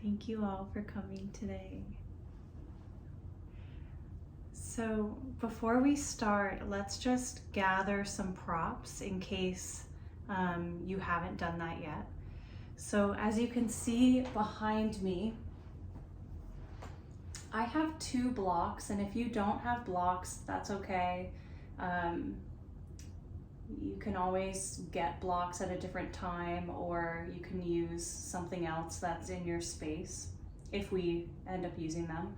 Thank you all for coming today. So before we start, let's just gather some props in case you haven't done that yet. So as you can see behind me, I have 2 blocks, and if you don't have blocks, that's okay. You can always get blocks at a different time, or you can use something else that's in your space if we end up using them.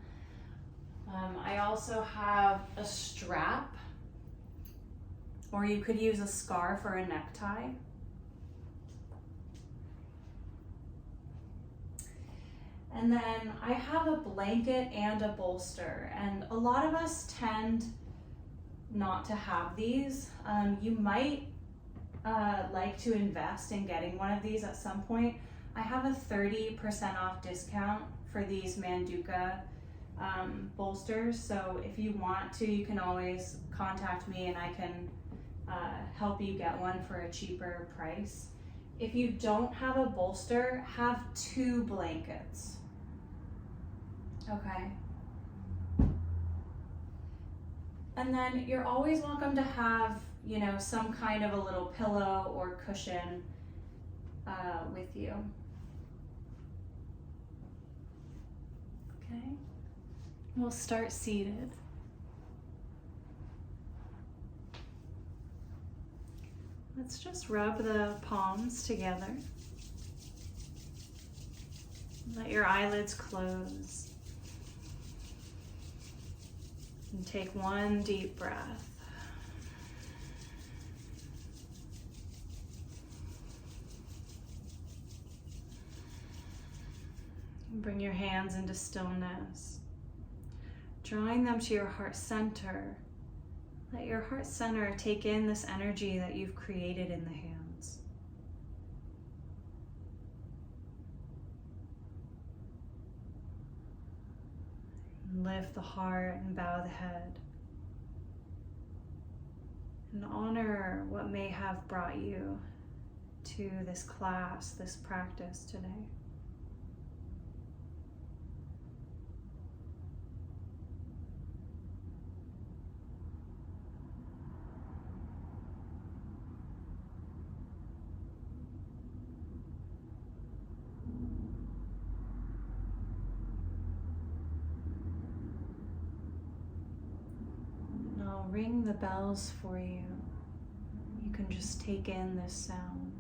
I also have a strap, or you could use a scarf or a necktie. And then I have a blanket and a bolster, and a lot of us tend not to have these. You might like to invest in getting one of these at some point. I have a 30% off discount for these Manduka bolsters, so if you want to, you can always contact me and I can help you get one for a cheaper price. If you don't have a bolster, have 2 blankets. Okay. And then you're always welcome to have, some kind of a little pillow or cushion with you. Okay. We'll start seated. Let's just rub the palms together. Let your eyelids close. And take one deep breath. Bring your hands into stillness, drawing them to your heart center. Let your heart center take in this energy that you've created in the hands. Lift the heart and bow the head. And honor what may have brought you to this class, this practice today. I'll ring the bells for you. You can just take in this sound.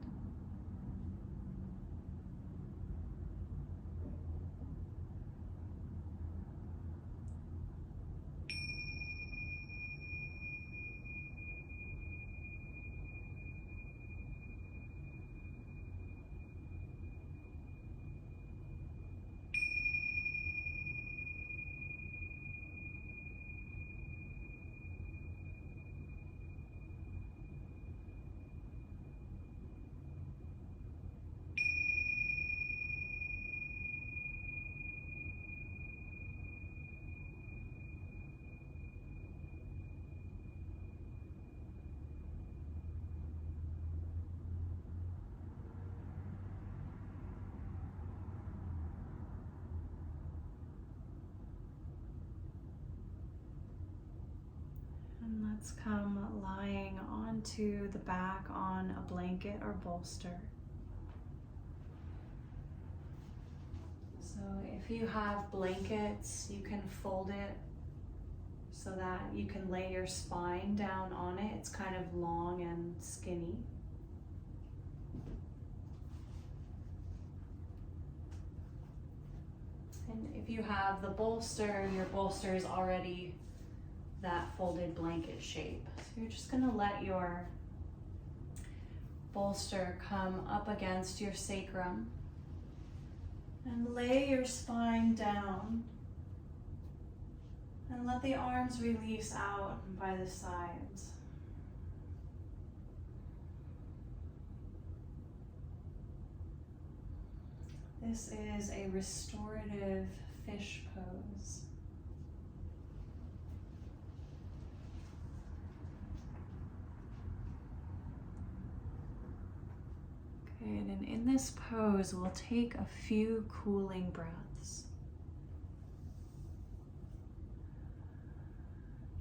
And let's come lying onto the back on a blanket or bolster. So if you have blankets, you can fold it so that you can lay your spine down on it. It's kind of long and skinny. And if you have the bolster, your bolster is already that folded blanket shape. So you're just gonna let your bolster come up against your sacrum and lay your spine down and let the arms release out by the sides. This is a restorative fish pose. Okay, And in this pose, we'll take a few cooling breaths.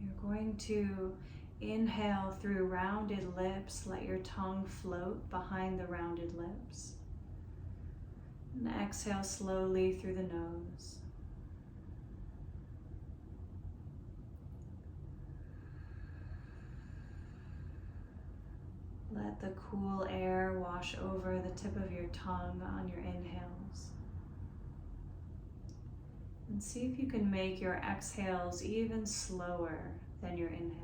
You're going to inhale through rounded lips, let your tongue float behind the rounded lips. And exhale slowly through the nose. Let the cool air wash over the tip of your tongue on your inhales. And see if you can make your exhales even slower than your inhales.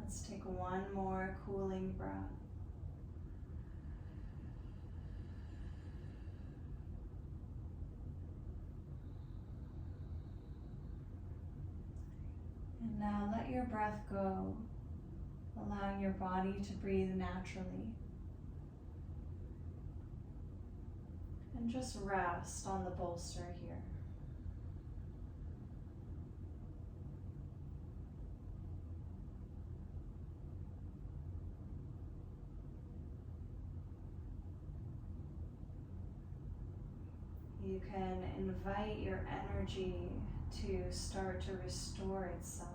Let's take one more cooling breath. And now let your breath go, allowing your body to breathe naturally. And just rest on the bolster here. You can invite your energy to start to restore itself.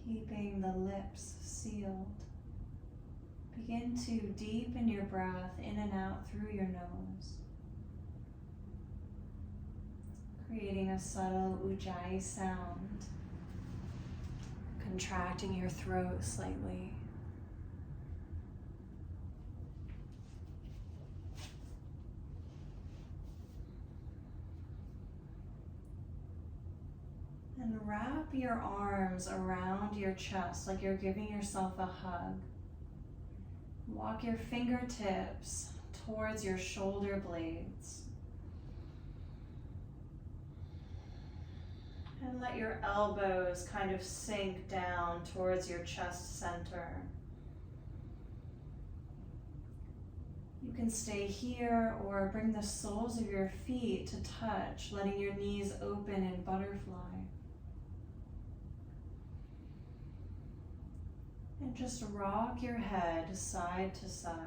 Keeping the lips sealed. Begin to deepen your breath in and out through your nose, creating a subtle ujjayi sound, contracting your throat slightly. And wrap your arms around your chest like you're giving yourself a hug. Walk your fingertips towards your shoulder blades. And let your elbows kind of sink down towards your chest center. You can stay here or bring the soles of your feet to touch, letting your knees open in butterfly. And just rock your head side to side.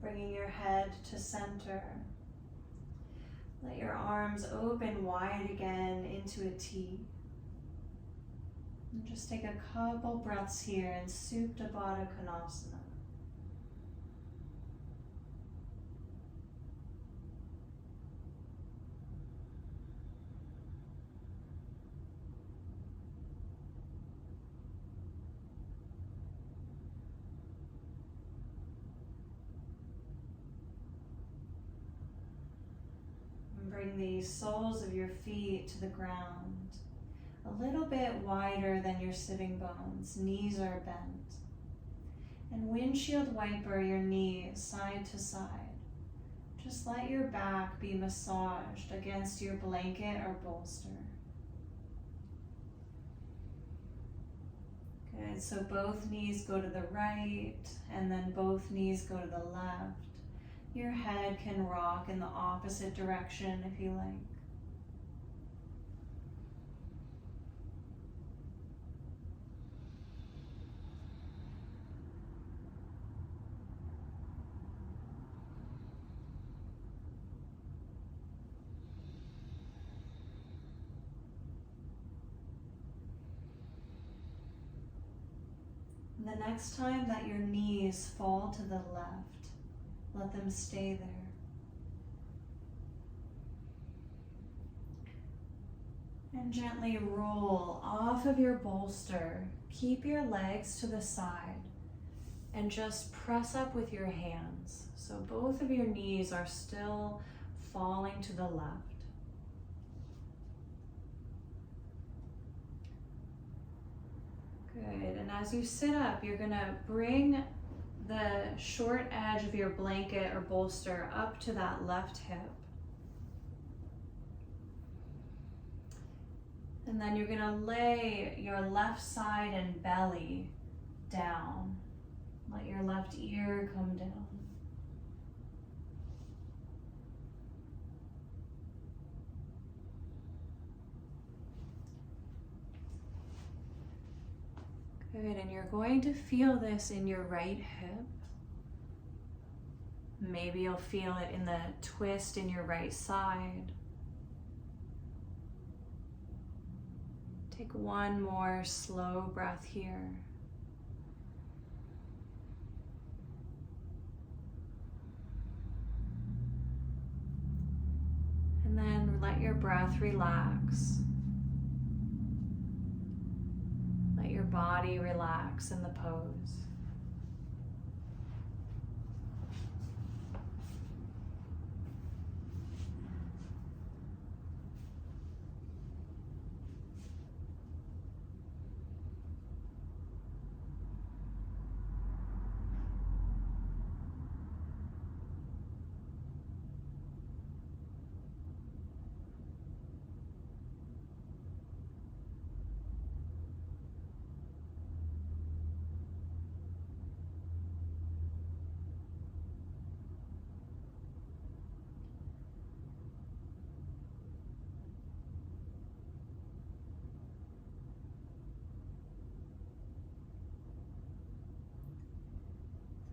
Bringing your head to center. Let your arms open wide again into a T. And just take a couple breaths here in Supta Baddha Konasana. Bring the soles of your feet to the ground, a little bit wider than your sitting bones. Knees are bent. And windshield wiper your knees side to side. Just let your back be massaged against your blanket or bolster. Good, so both knees go to the right, and then both knees go to the left. Your head can rock in the opposite direction if you like. The next time that your knees fall to the left, let them stay there. And gently roll off of your bolster. Keep your legs to the side and just press up with your hands. So both of your knees are still falling to the left. Good, and as you sit up, you're gonna bring the short edge of your blanket or bolster up to that left hip. And then you're gonna lay your left side and belly down. Let your left ear come down. Good, and you're going to feel this in your right hip. Maybe you'll feel it in the twist in your right side. Take one more slow breath here. And then let your breath relax. Let your body relax in the pose.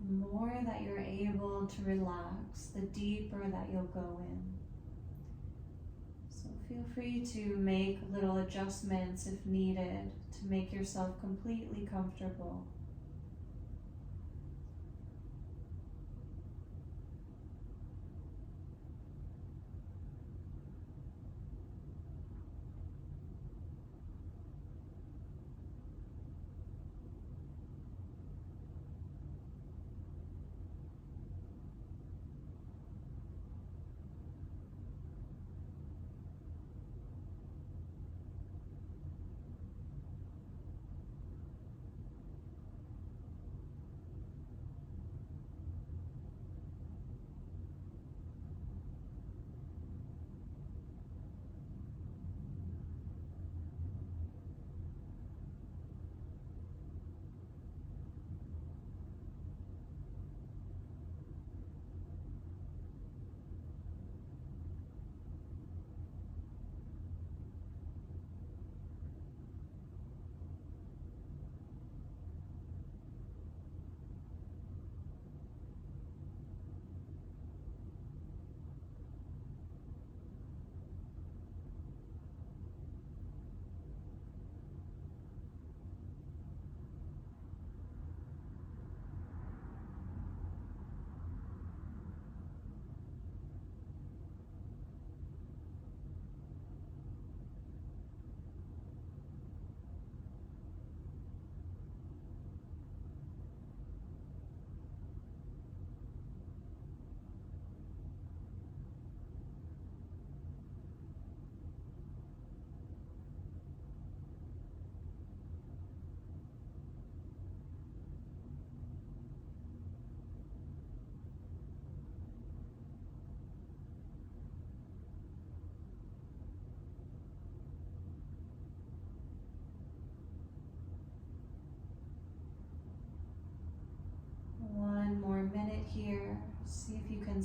The more that you're able to relax, the deeper that you'll go in. So feel free to make little adjustments if needed to make yourself completely comfortable.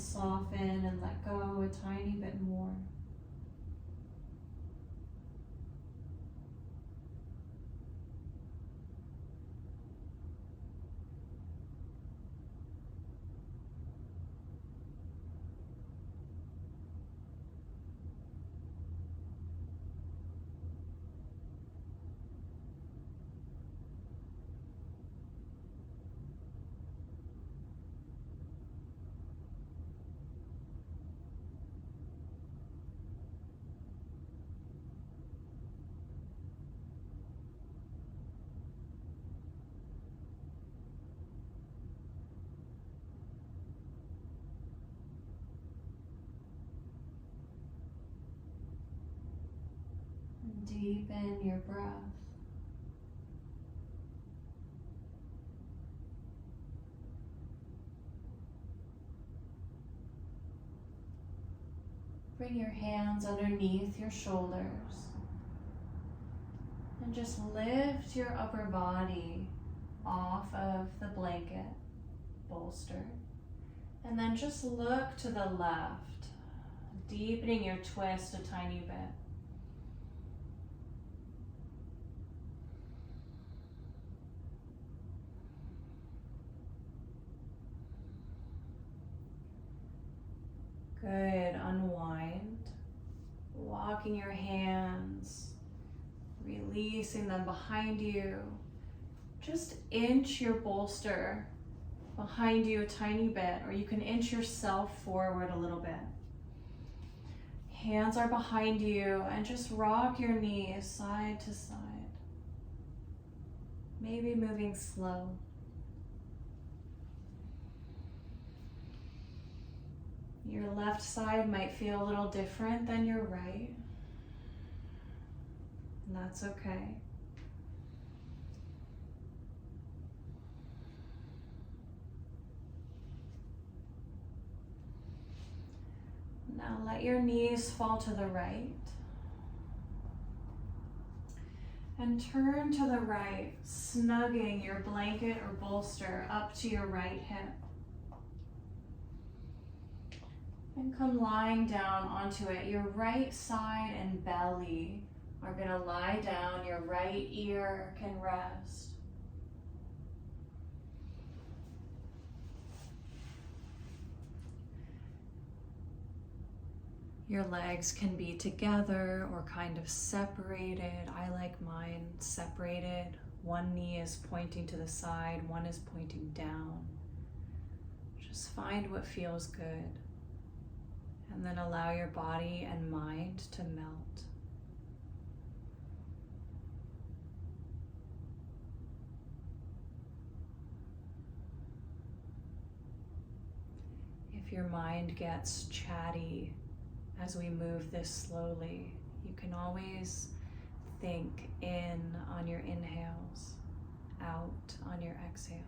soften and let go a tiny bit more. Deepen your breath. Bring your hands underneath your shoulders and just lift your upper body off of the blanket bolster. And then just look to the left, deepening your twist a tiny bit. Good, unwind. Walking your hands, releasing them behind you. Just inch your bolster behind you a tiny bit, or you can inch yourself forward a little bit. Hands are behind you, and just rock your knees side to side. Maybe moving slow. Your left side might feel a little different than your right, and that's okay. Now let your knees fall to the right. And turn to the right, snugging your blanket or bolster up to your right hip. And come lying down onto it. Your right side and belly are going to lie down. Your right ear can rest. Your legs can be together or kind of separated. I like mine separated. One knee is pointing to the side, one is pointing down. Just find what feels good. And then allow your body and mind to melt. If your mind gets chatty as we move this slowly, you can always think in on your inhales, out on your exhales.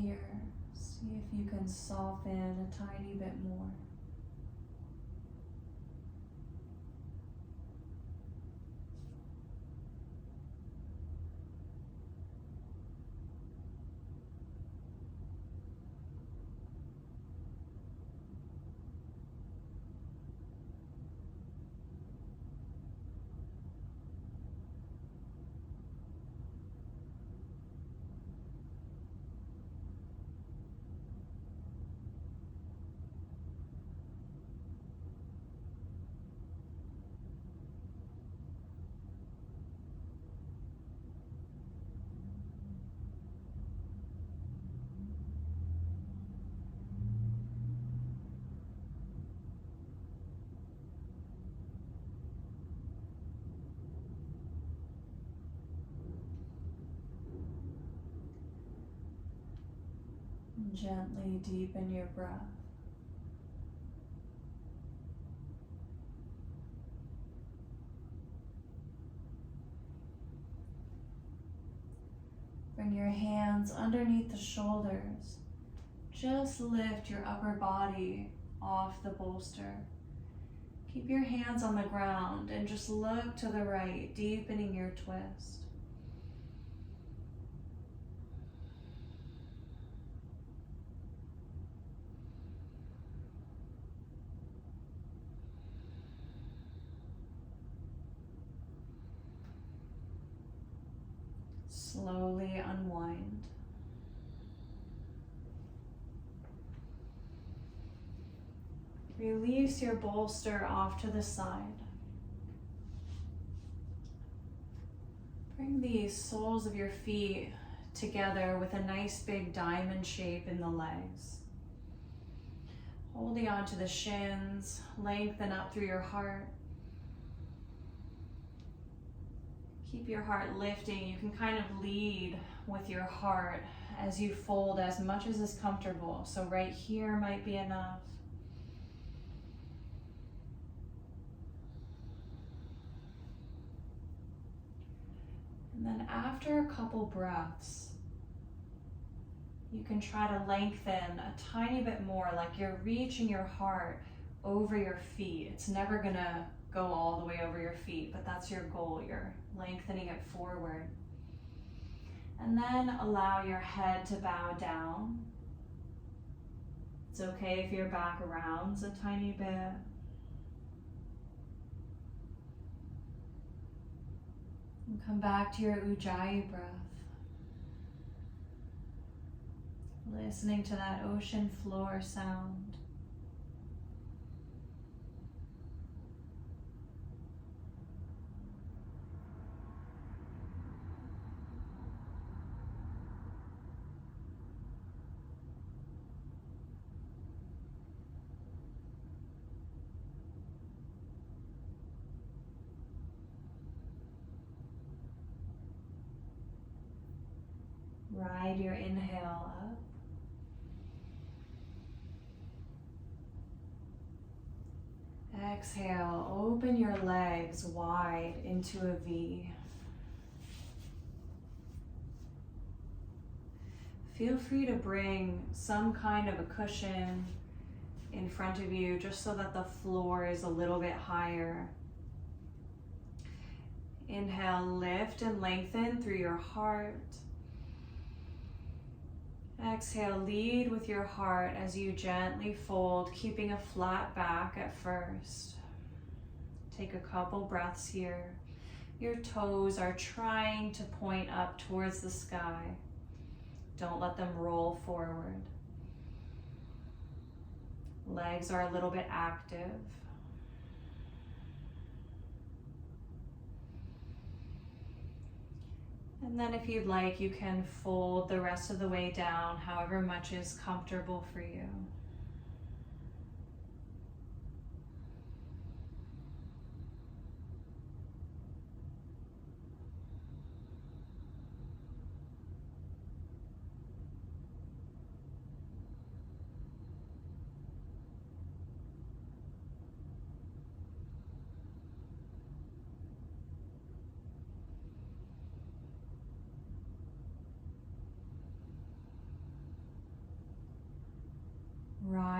here, see if you can soften a tiny bit more. Gently deepen your breath. Bring your hands underneath the shoulders. Just lift your upper body off the bolster. Keep your hands on the ground and just look to the right, deepening your twist. Slowly unwind. Release your bolster off to the side. Bring the soles of your feet together with a nice big diamond shape in the legs. Holding onto the shins, lengthen up through your heart. Keep your heart lifting. You can kind of lead with your heart as you fold as much as is comfortable. So right here might be enough. And then after a couple breaths, you can try to lengthen a tiny bit more, like you're reaching your heart over your feet. It's never gonna go all the way over your feet, but that's your goal. You're lengthening it forward. And then allow your head to bow down. It's okay if your back rounds a tiny bit. And come back to your Ujjayi breath. Listening to that ocean floor sound. Ride your inhale up. Exhale, open your legs wide into a V. Feel free to bring some kind of a cushion in front of you just so that the floor is a little bit higher. Inhale, lift and lengthen through your heart. Exhale, lead with your heart as you gently fold, keeping a flat back at first. Take a couple breaths here. Your toes are trying to point up towards the sky. Don't let them roll forward. Legs are a little bit active. And then if you'd like, you can fold the rest of the way down, however much is comfortable for you.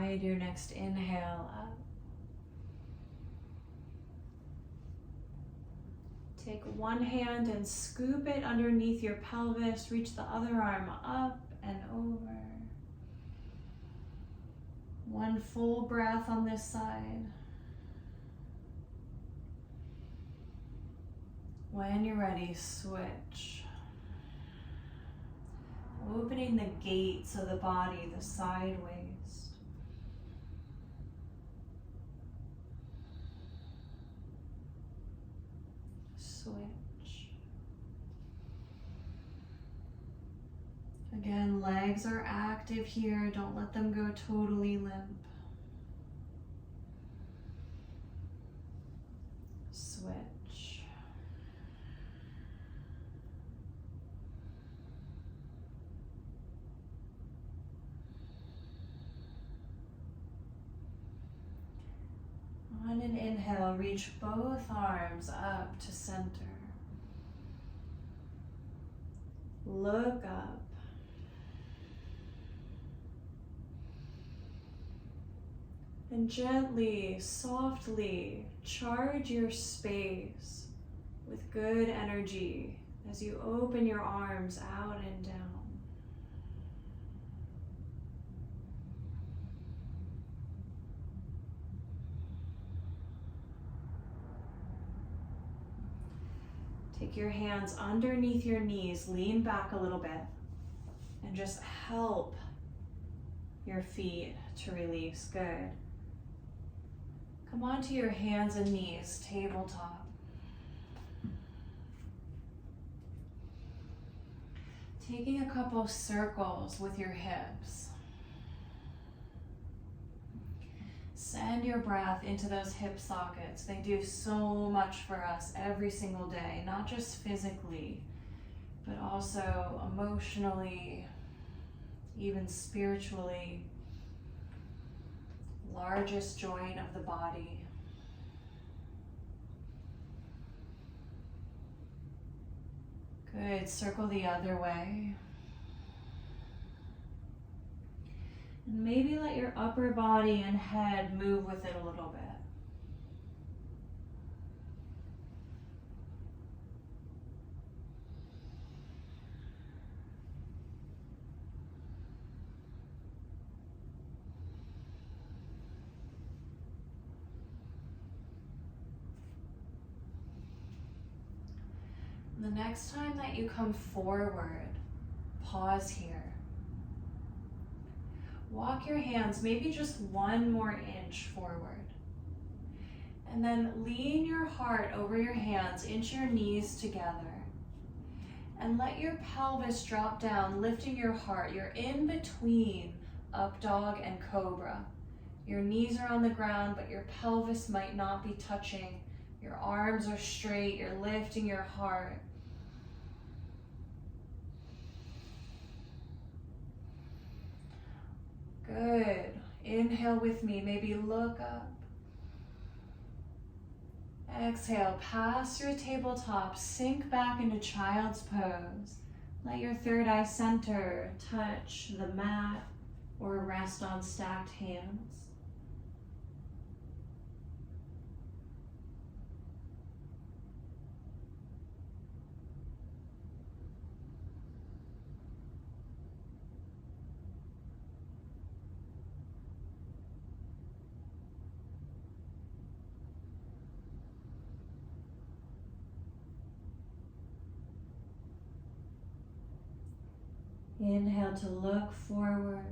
guide your next inhale up. Take one hand and scoop it underneath your pelvis. Reach the other arm up and over. One full breath on this side. When you're ready, switch. Opening the gates of the body, the side waist. Switch. Again, legs are active here. Don't let them go totally limp. Switch. On an inhale, reach both arms up to center. Look up. And gently, softly charge your space with good energy as you open your arms out and down. Take your hands underneath your knees, lean back a little bit, and just help your feet to release. Good. Come onto your hands and knees, tabletop. Taking a couple circles with your hips. Send your breath into those hip sockets. They do so much for us every single day, not just physically, but also emotionally, even spiritually. Largest joint of the body. Good, circle the other way. And maybe let your upper body and head move with it a little bit. The next time that you come forward, pause here. Walk your hands maybe just one more inch forward. And then lean your heart over your hands, inch your knees together. And let your pelvis drop down, lifting your heart. You're in between up dog and cobra. Your knees are on the ground, but your pelvis might not be touching. Your arms are straight, you're lifting your heart. Good. Inhale with me, maybe look up. Exhale, pass your tabletop, sink back into child's pose. Let your third eye center touch the mat or rest on stacked hands. Inhale to look forward.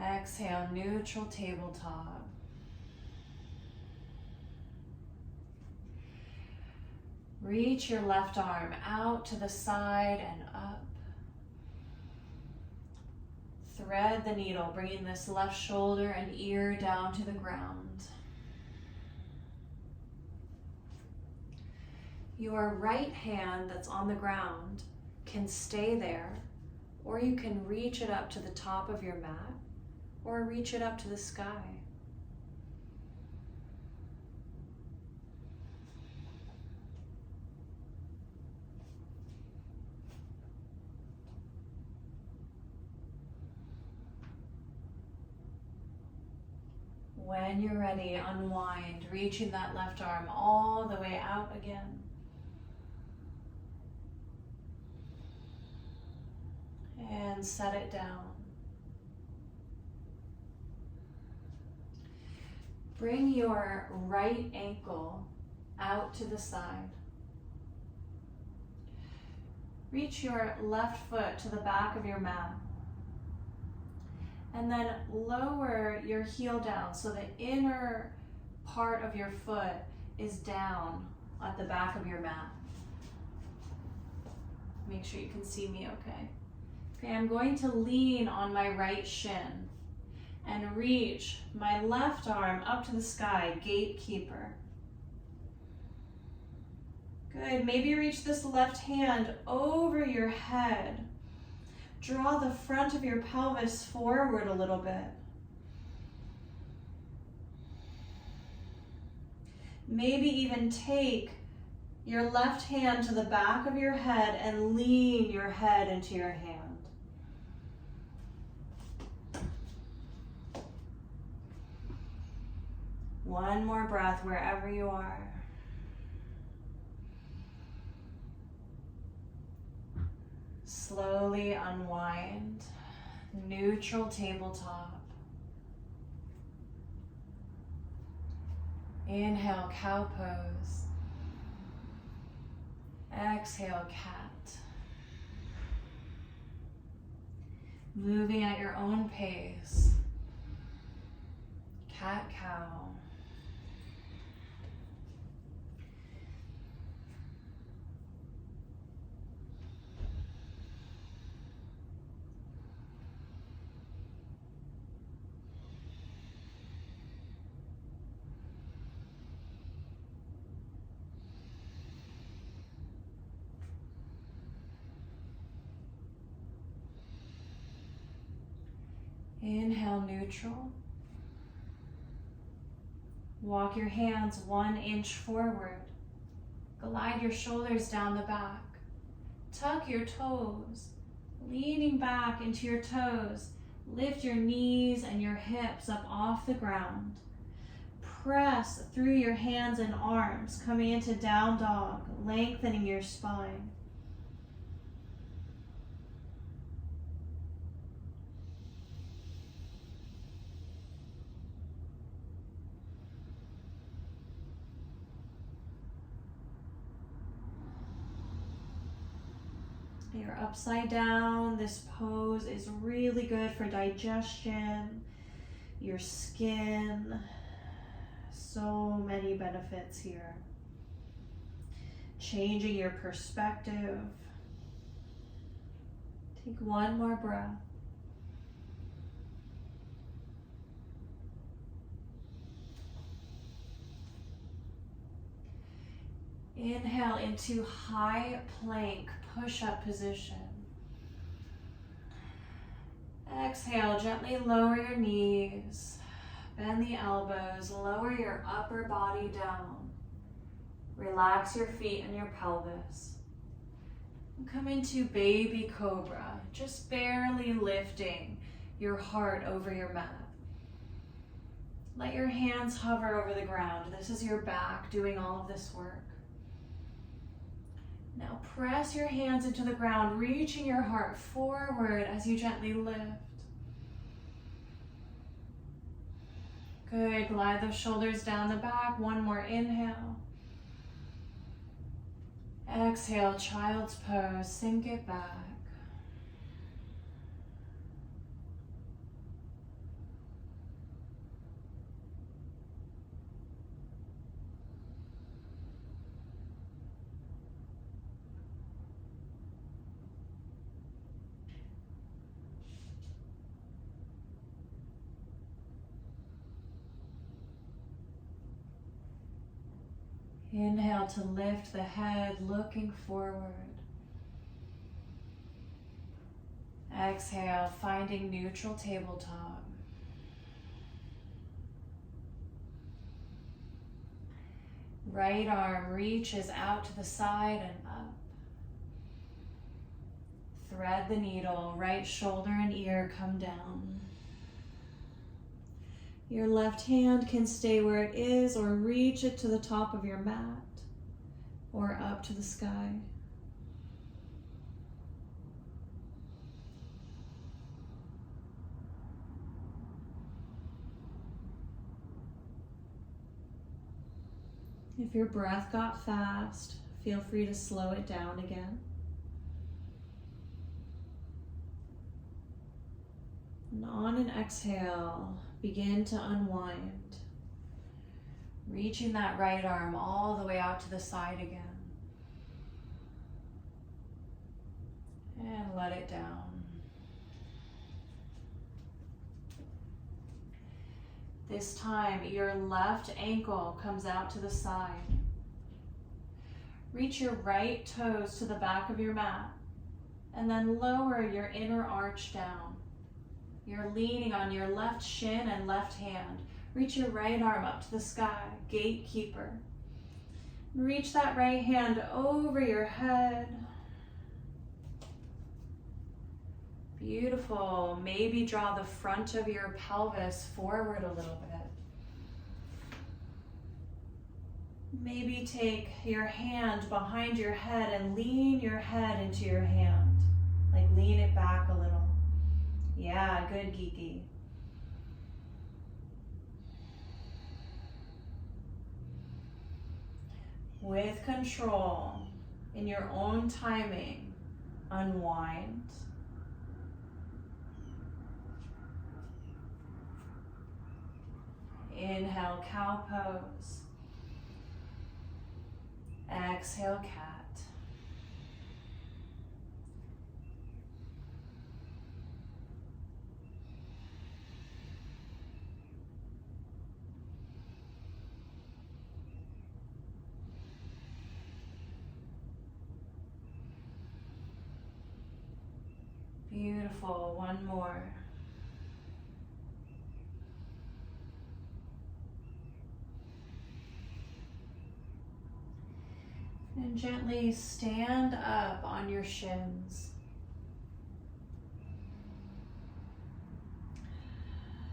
Exhale, neutral tabletop. Reach your left arm out to the side and up. Thread the needle, bringing this left shoulder and ear down to the ground. Your right hand that's on the ground can stay there, or you can reach it up to the top of your mat, or reach it up to the sky. When you're ready, unwind, reaching that left arm all the way out again. And set it down. Bring your right ankle out to the side. Reach your left foot to the back of your mat. And then lower your heel down so the inner part of your foot is down at the back of your mat. Make sure you can see me okay. Okay, I'm going to lean on my right shin and reach my left arm up to the sky, gatekeeper. Good, maybe reach this left hand over your head. Draw the front of your pelvis forward a little bit. Maybe even take your left hand to the back of your head and lean your head into your hand. One more breath wherever you are. Slowly unwind, neutral tabletop. Inhale, cow pose. Exhale, cat. Moving at your own pace. Cat, cow. Inhale, neutral. Walk your hands 1 inch forward. Glide your shoulders down the back. Tuck your toes, leaning back into your toes. Lift your knees and your hips up off the ground. Press through your hands and arms, coming into down dog, lengthening your spine. You're upside down. This pose is really good for digestion, your skin. So many benefits here. Changing your perspective. Take one more breath. Inhale into high plank push-up position. Exhale, gently lower your knees, bend the elbows, lower your upper body down. Relax your feet and your pelvis. And come into baby cobra, just barely lifting your heart over your mat. Let your hands hover over the ground. This is your back doing all of this work. Now press your hands into the ground, reaching your heart forward as you gently lift. Good, glide those shoulders down the back. One more inhale. Exhale, child's pose, sink it back. Inhale to lift the head, looking forward. Exhale, finding neutral tabletop. Right arm reaches out to the side and up. Thread the needle, right shoulder and ear come down. Your left hand can stay where it is or reach it to the top of your mat or up to the sky. If your breath got fast, feel free to slow it down again. And on an exhale, begin to unwind, reaching that right arm all the way out to the side again. And let it down. This time, your left ankle comes out to the side. Reach your right toes to the back of your mat, and then lower your inner arch down. You're leaning on your left shin and left hand. Reach your right arm up to the sky, gatekeeper. Reach that right hand over your head. Beautiful. Maybe draw the front of your pelvis forward a little bit. Maybe take your hand behind your head and lean your head into your hand. Like lean it back a little. Yeah, good, Geeky. With control, in your own timing, unwind. Inhale, cow pose. Exhale, cat. Beautiful, one more. And gently stand up on your shins.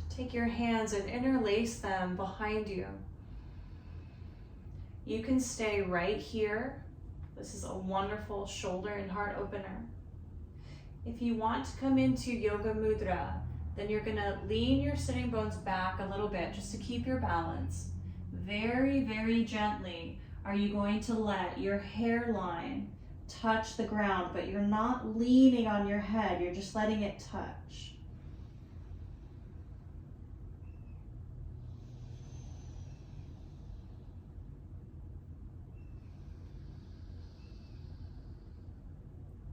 Take your hands and interlace them behind you. You can stay right here. This is a wonderful shoulder and heart opener. If you want to come into Yoga Mudra, then you're gonna lean your sitting bones back a little bit just to keep your balance. Very, very gently are you going to let your hairline touch the ground, but you're not leaning on your head, you're just letting it touch.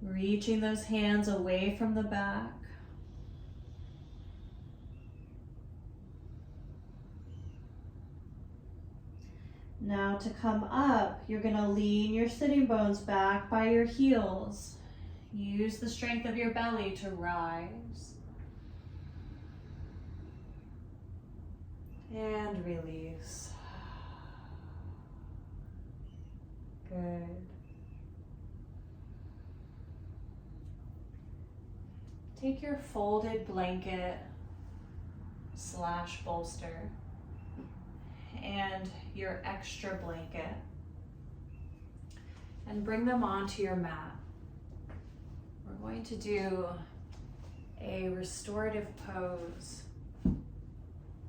Reaching those hands away from the back. Now to come up, you're going to lean your sitting bones back by your heels. Use the strength of your belly to rise. And release. Good. Take your folded blanket / bolster and your extra blanket and bring them onto your mat. We're going to do a restorative pose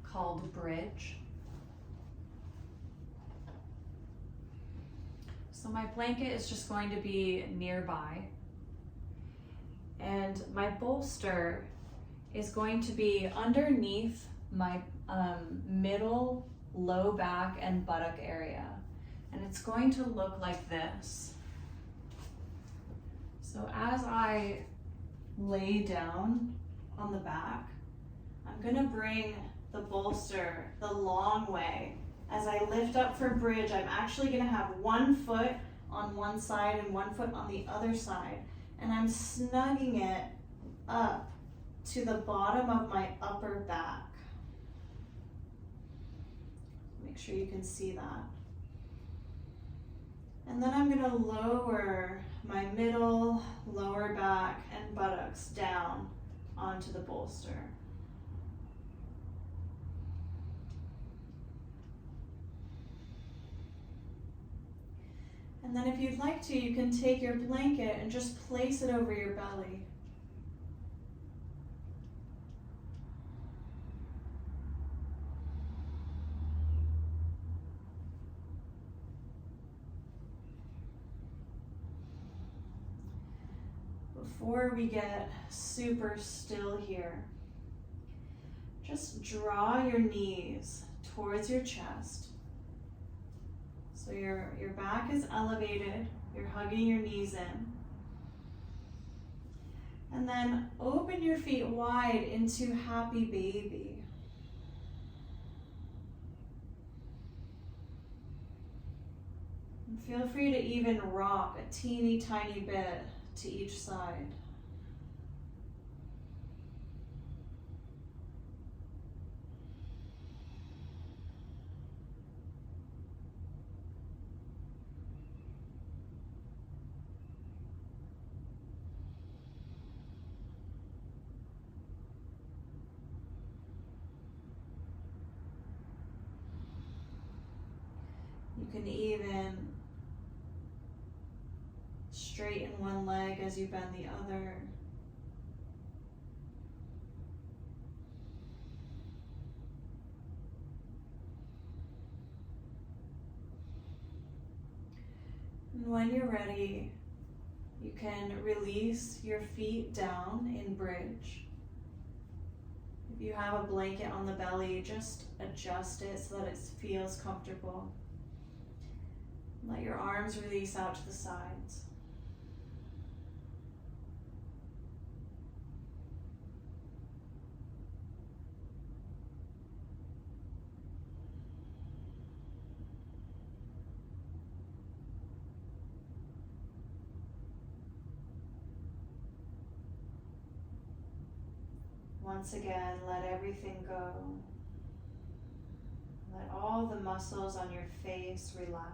called bridge. So my blanket is just going to be nearby. And my bolster is going to be underneath my middle, low back, and buttock area. And it's going to look like this. So as I lay down on the back, I'm gonna bring the bolster the long way. As I lift up for bridge, I'm actually gonna have one foot on one side and one foot on the other side. And I'm snugging it up to the bottom of my upper back. Make sure you can see that. And then I'm gonna lower my middle, lower back, and buttocks down onto the bolster. And then if you'd like to, you can take your blanket and just place it over your belly. Before we get super still here, just draw your knees towards your chest. So your back is elevated, you're hugging your knees in. And then open your feet wide into happy baby. And feel free to even rock a teeny tiny bit to each side. You can even straighten one leg as you bend the other. And when you're ready, you can release your feet down in bridge. If you have a blanket on the belly, just adjust it so that it feels comfortable. Let your arms release out to the sides. Once again, let everything go. Let all the muscles on your face relax.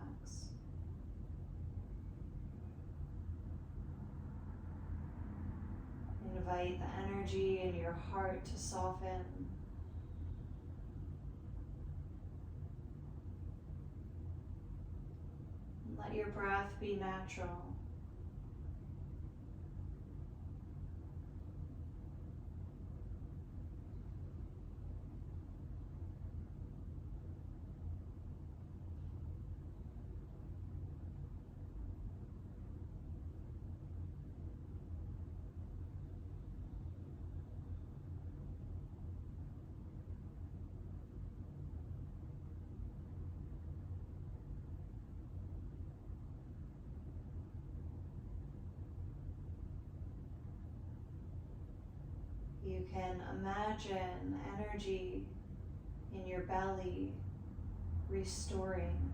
Invite the energy in your heart to soften. Let your breath be natural. You can imagine energy in your belly restoring.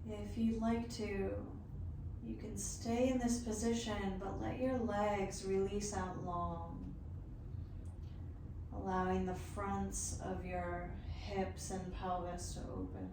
If you'd like to, you can stay in this position, but let your legs release out long. allowing the fronts of your hips and pelvis to open.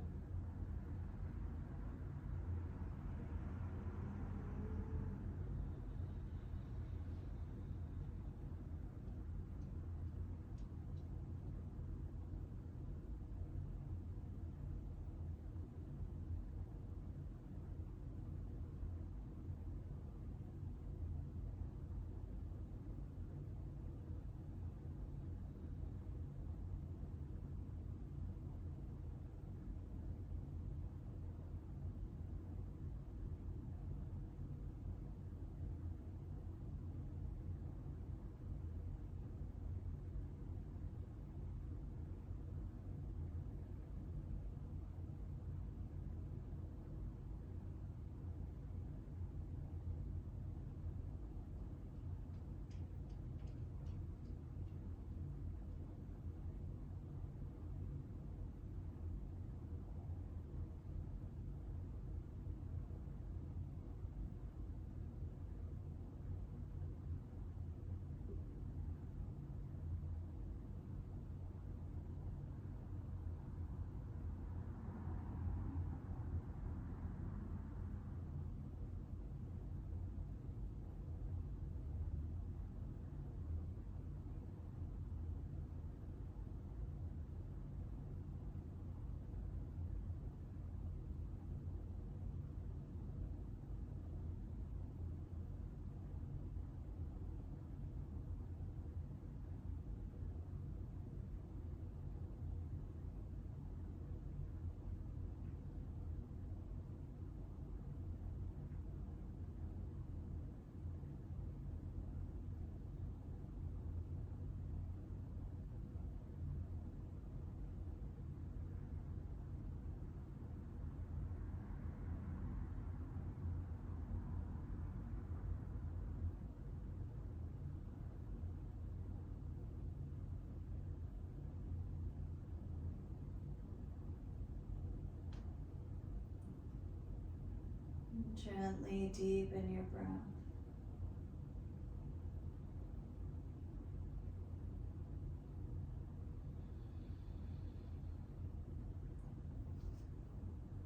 Gently deepen your breath.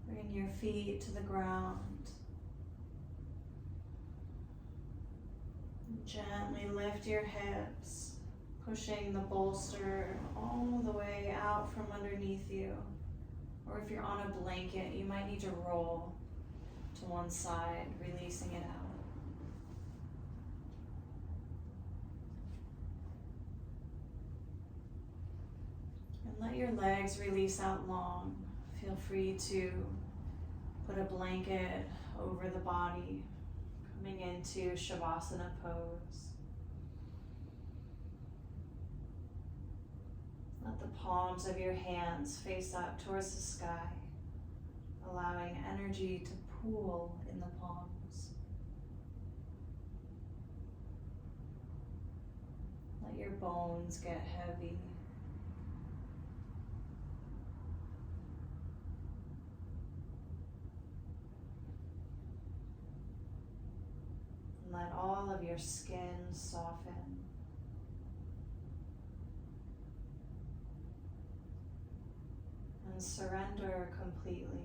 Bring your feet to the ground. Gently lift your hips, pushing the bolster all the way out from underneath you. Or if you're on a blanket, you might need to roll to one side, releasing it out. And let your legs release out long. Feel free to put a blanket over the body, coming into Shavasana pose. Let the palms of your hands face up towards the sky, allowing energy to pool in the palms. Let your bones get heavy. And let all of your skin soften. And surrender completely.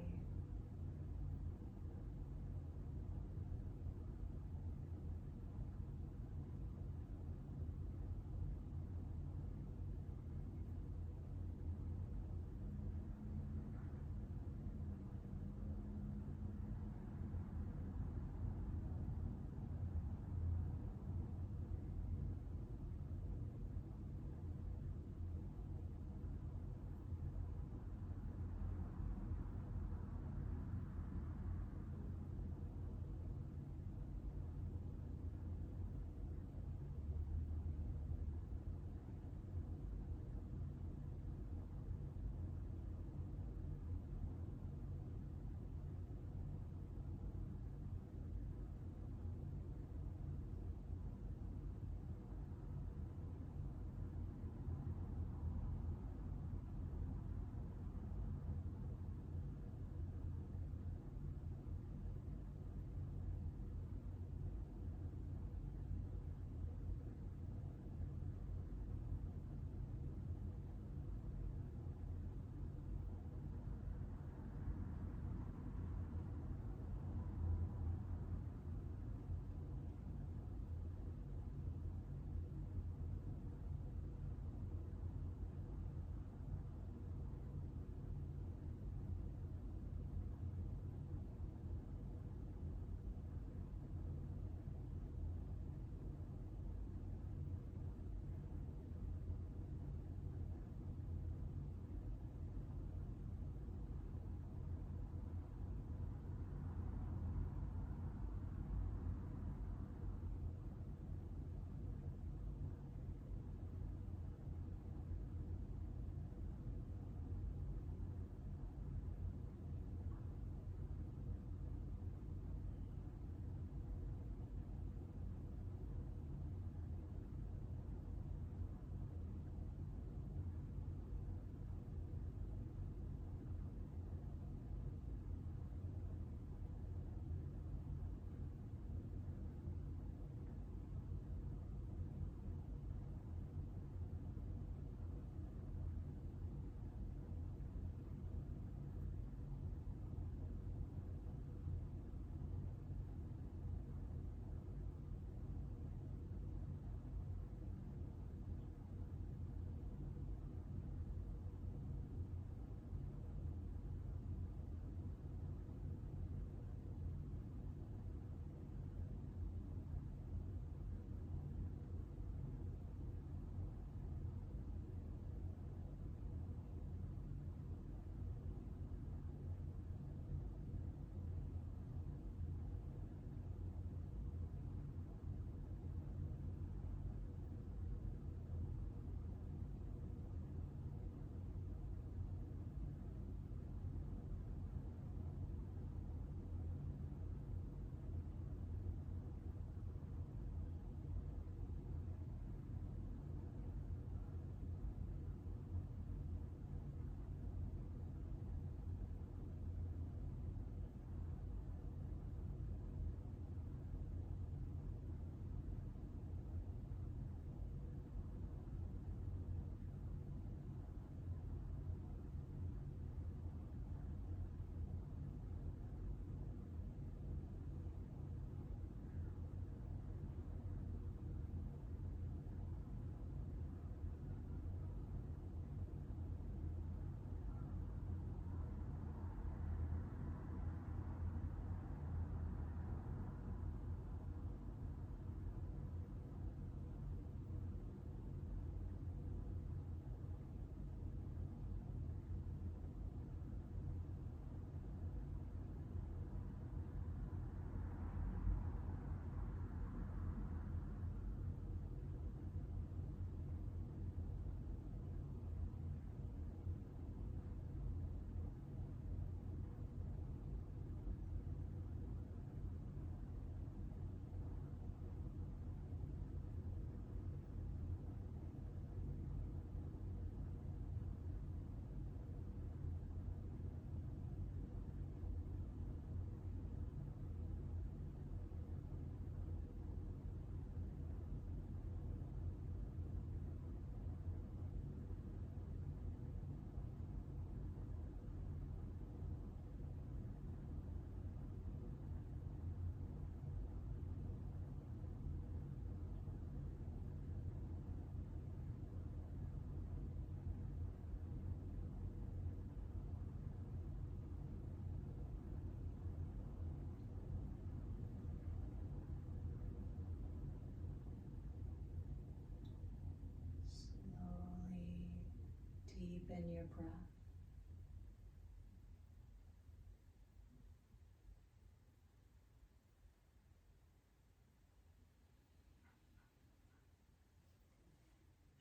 deepen your breath.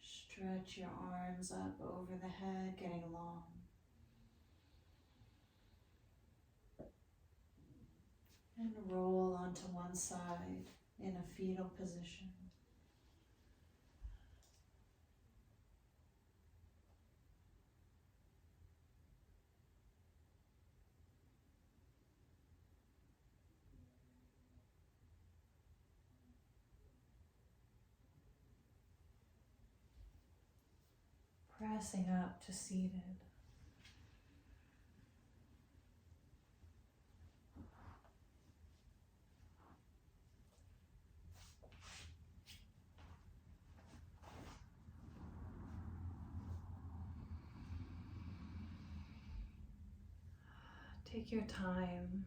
Stretch your arms up over the head, getting long. And roll onto one side in a fetal position. Pressing up to seated. Take your time.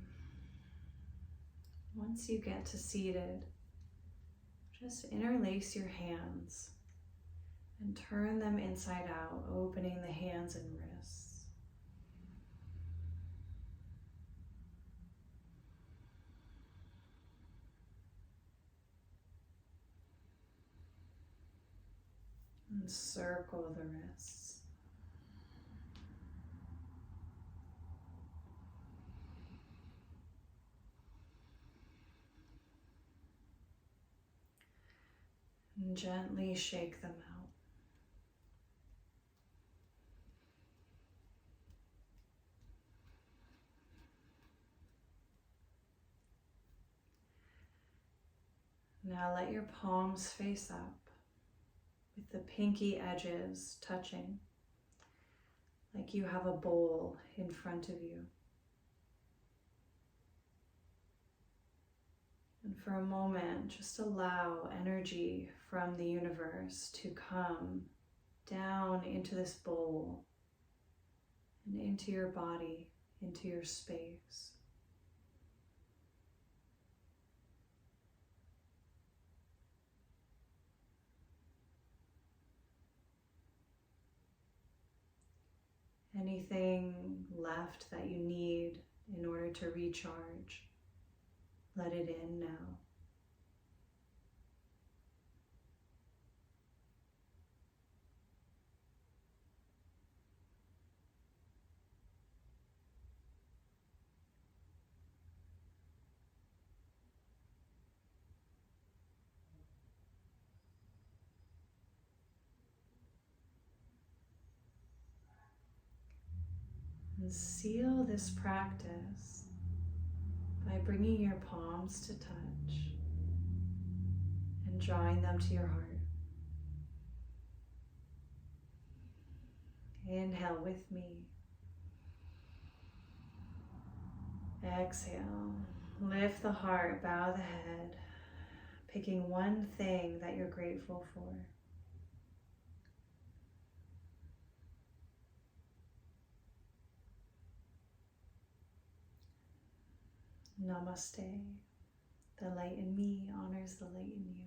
Once you get to seated, just interlace your hands and turn them inside out, opening the hands and wrists. And circle the wrists. And gently shake them out. Now let your palms face up with the pinky edges touching, like you have a bowl in front of you. And for a moment, just allow energy from the universe to come down into this bowl and into your body, into your space. Anything left that you need in order to recharge, let it in now. And seal this practice by bringing your palms to touch and drawing them to your heart. Inhale with me. Exhale. Lift the heart, bow the head, picking one thing that you're grateful for. Namaste. The light in me honors the light in you.